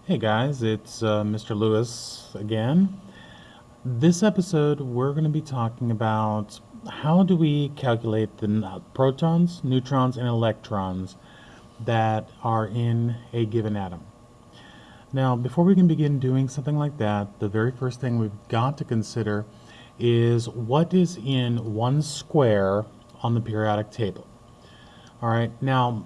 Hey guys, it's Mr. Lewis again. This episode we're going to be talking about how do we calculate the protons, neutrons, and electrons that are in a given atom. Now, before we can begin doing something like that, the very first thing we've got to consider is what is in one square on the periodic table. All right, now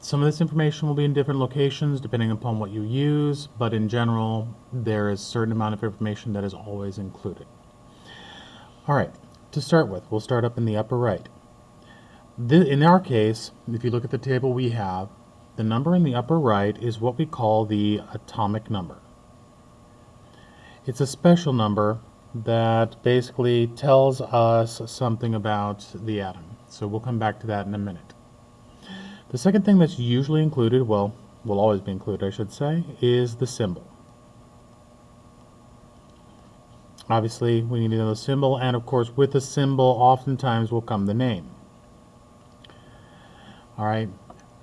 some of this information will be in different locations depending upon what you use, but in general, there is a certain amount of information that is always included. All right, to start with, we'll start up in the upper right. In our case, if you look at the table we have, the number in the upper right is what we call the atomic number. It's a special number that basically tells us something about the atom. So we'll come back to that in a minute. The second thing that's usually included, well, will always be included, I should say, is the symbol. Obviously, we need to know the symbol, and of course, with the symbol, oftentimes will come the name. All right,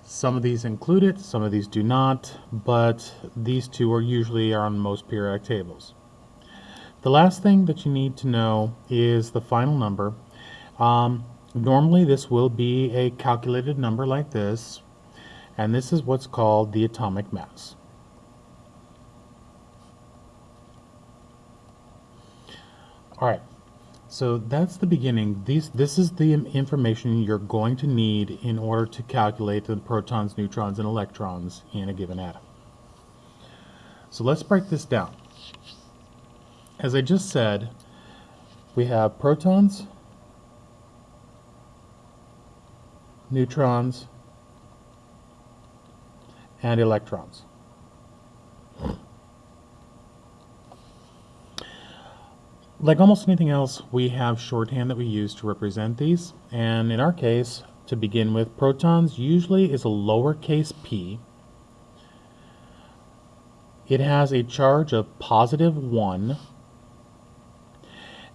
some of these include it, some of these do not, but these two are usually on most periodic tables. The last thing that you need to know is the final number. Normally this will be a calculated number like this, and this is what's called the atomic mass. All right, so that's the beginning. This is the information you're going to need in order to calculate the protons, neutrons, and electrons in a given atom. So let's break this down. As I just said, we have protons, neutrons, and electrons. Like almost anything else, we have shorthand that we use to represent these, and in our case, to begin with, protons usually is a lowercase p. It has a charge of +1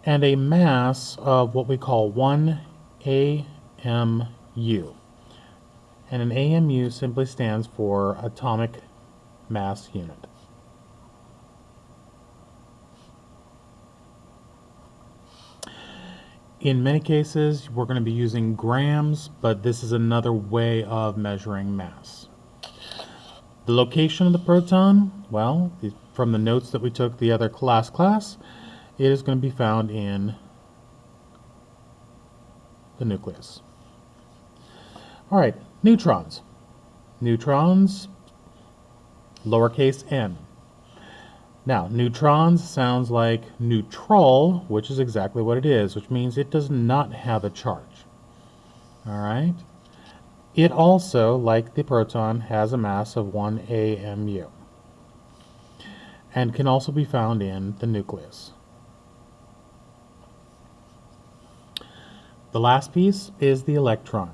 and a mass of what we call 1 AMU. And an AMU simply stands for atomic mass unit. In many cases, we're going to be using grams, but this is another way of measuring mass. The location of the proton, well, from the notes that we took the other class, it is going to be found in the nucleus. All right, neutrons. Neutrons, lowercase n. Now, neutrons sounds like neutral, which is exactly what it is, which means it does not have a charge. All right. It also, like the proton, has a mass of 1 AMU and can also be found in the nucleus. The last piece is the electron.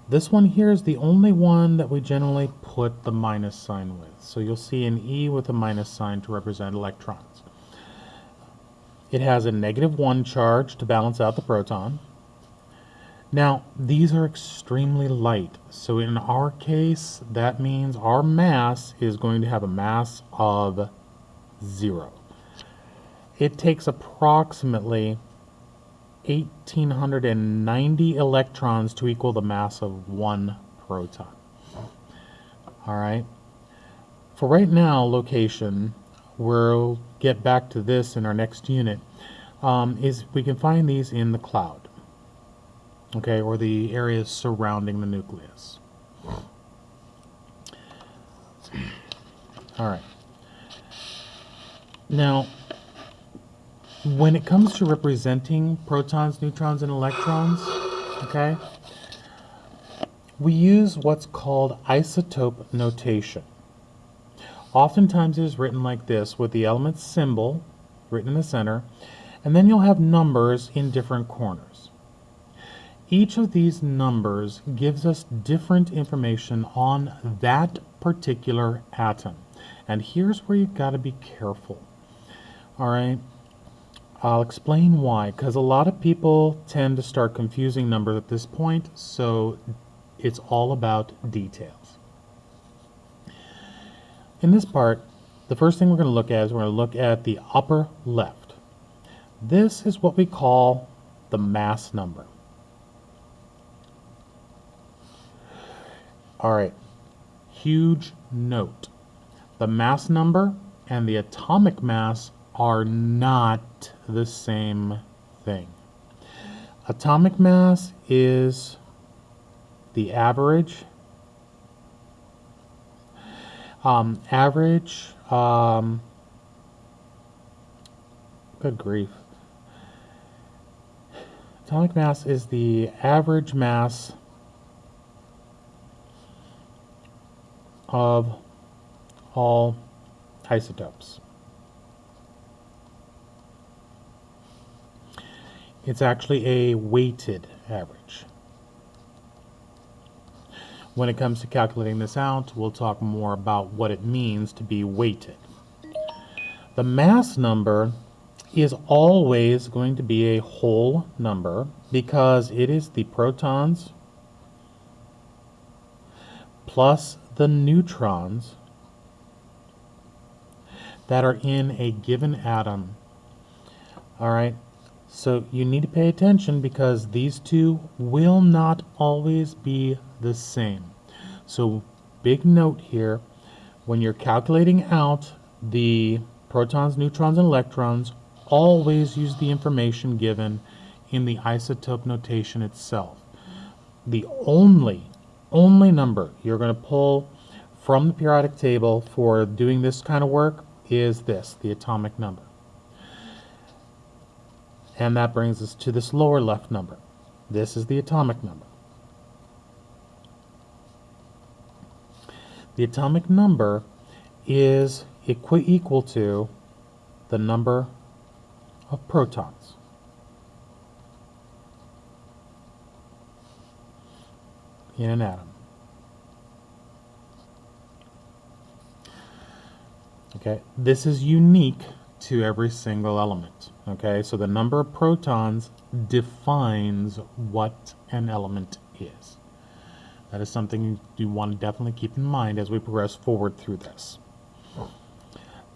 This one here is the only one that we generally put the minus sign with. So you'll see an E with a minus sign to represent electrons. It has a -1 charge to balance out the proton. Now, these are extremely light. So in our case, that means our mass is going to have a mass of 0. It takes approximately 1,890 electrons to equal the mass of 1 proton. All right. For right now, location, we'll get back to this in our next unit, is we can find these in the cloud, okay, or the areas surrounding the nucleus. All right. Now, when it comes to representing protons, neutrons, and electrons, okay, we use what's called isotope notation. Oftentimes it is written like this, with the element symbol written in the center, and then you'll have numbers in different corners. Each of these numbers gives us different information on that particular atom. And here's where you've got to be careful. All right. I'll explain why, because a lot of people tend to start confusing numbers at this point, so it's all about details. In this part, the first thing we're going to look at is we're going to look at the upper left. This is what we call the mass number. All right, huge note. The mass number and the atomic mass are not the same thing. Atomic mass is the average, good grief. Atomic mass is the average mass of all isotopes. It's actually a weighted average. When it comes to calculating this out, we'll talk more about what it means to be weighted. The mass number is always going to be a whole number because it is the protons plus the neutrons that are in a given atom. All right, so you need to pay attention because these two will not always be the same. So big note here, when you're calculating out the protons, neutrons, and electrons, always use the information given in the isotope notation itself. The only number you're going to pull from the periodic table for doing this kind of work is this, the atomic number. And that brings us to this lower left number. This is the atomic number. The atomic number is equal to the number of protons. In an atom. Okay, this is unique to every single element. Okay, so the number of protons defines what an element is. That is something you want to definitely keep in mind as we progress forward through this.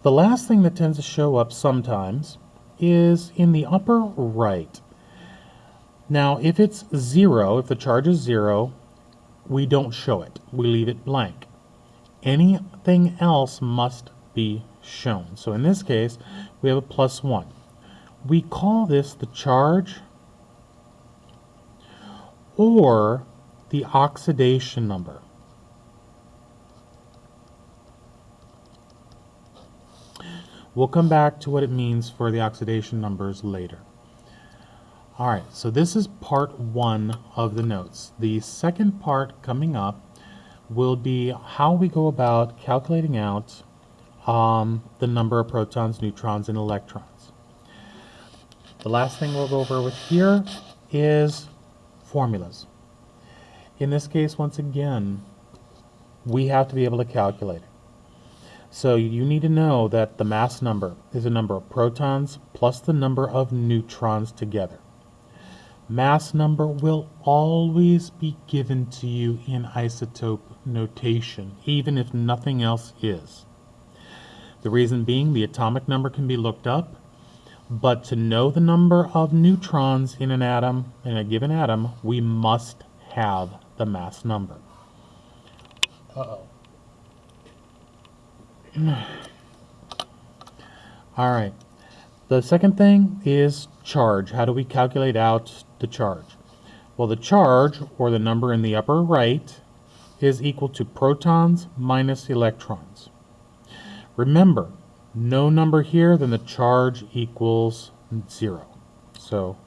The last thing that tends to show up sometimes is in the upper right. Now, if it's 0, if the charge is 0, we don't show it. We leave it blank. Anything else must be shown. So in this case, we have a +1. We call this the charge or the oxidation number. We'll come back to what it means for the oxidation numbers later. All right, so this is part 1 of the notes. The second part coming up will be how we go about calculating out the number of protons, neutrons, and electrons. The last thing we'll go over with here is formulas. In this case, once again, we have to be able to calculate it. So you need to know that the mass number is a number of protons plus the number of neutrons together. Mass number will always be given to you in isotope notation, even if nothing else is. The reason being, the atomic number can be looked up, but to know the number of neutrons in an atom, in a given atom, we must have the mass number. Uh-oh. All right. The second thing is charge. How do we calculate out the charge? Well, the charge, or the number in the upper right, is equal to protons minus electrons. Remember, no number here, then the charge equals 0. So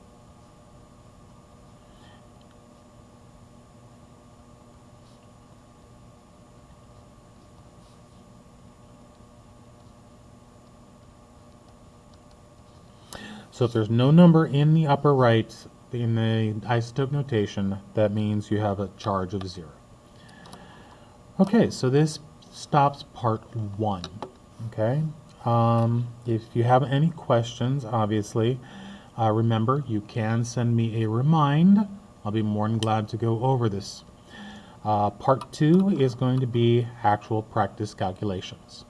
if there's no number in the upper right in the isotope notation, that means you have a charge of 0. Okay, so this stops part 1. Okay, if you have any questions, obviously, remember you can send me a remind. I'll be more than glad to go over this. Part 2 is going to be actual practice calculations.